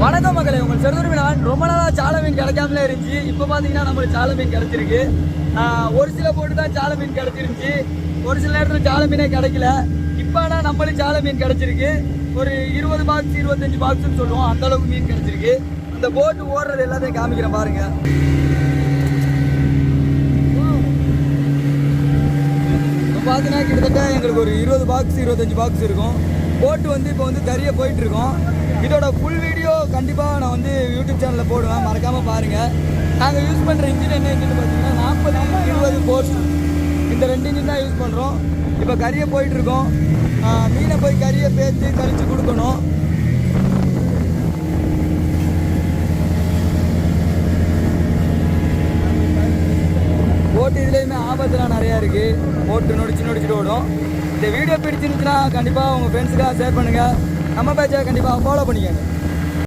வணக்கம் மக்களே, உங்கள் செருதுருவினான் ரொம்ப நாளாக சால மீன் கிடைக்காமலே இருந்துச்சு. இப்போ பார்த்தீங்கன்னா நம்மளுக்கு சால மீன் கிடைச்சிருக்கு. ஒரு சில போட்டு தான் சால மீன் கிடைச்சிருந்துச்சு, ஒரு சில நேரத்தில் சால மீனே கிடைக்கல. இப்போ ஆனால் நம்மளுக்கு சால மீன் கிடைச்சிருக்கு. ஒரு 20 பாக்ஸ் 25 பாக்ஸ்ன்னு சொல்லுவோம், அந்த அளவுக்கு மீன் கிடைச்சிருக்கு. அந்த போட்டு ஓடுறது எல்லாத்தையும் காமிக்கிறேன் பாருங்க. இப்போ பார்த்தீங்கன்னா கிட்டத்தட்ட எங்களுக்கு ஒரு 20 பாக்ஸ் 25 பாக்ஸ் இருக்கும். போட்டு வந்து இப்போ வந்து கறியை போயிட்டு இருக்கோம். இதோட ஃபுல் வீடியோ கண்டிப்பாக நான் வந்து யூடியூப் சேனலில் போடுவேன், மறக்காமல் பாருங்கள். நாங்கள் யூஸ் பண்ணுற இன்ஜின் என்ன இன்ஜின் பார்த்தீங்கன்னா 40-20 போர்ஸ், இந்த 2 இன்ஜின் தான் யூஸ் பண்ணுறோம். இப்போ கறியை போயிட்டுருக்கோம். மீனை போய் கறியை பேத்து கழிச்சு கொடுக்கணும். போட்டு இதுலேயுமே ஆபத்துலாம் நிறையா இருக்குது. போட்டு நொடிச்சுட்டு ஓடும். இந்த வீடியோ பிடிச்சிருந்துச்சுன்னா கண்டிப்பாக உங்கள் ஃப்ரெண்ட்ஸுக்காக ஷேர் பண்ணுங்கள். நம்ம பேஜை கண்டிப்பாக ஃபாலோ பண்ணிக்கோங்க.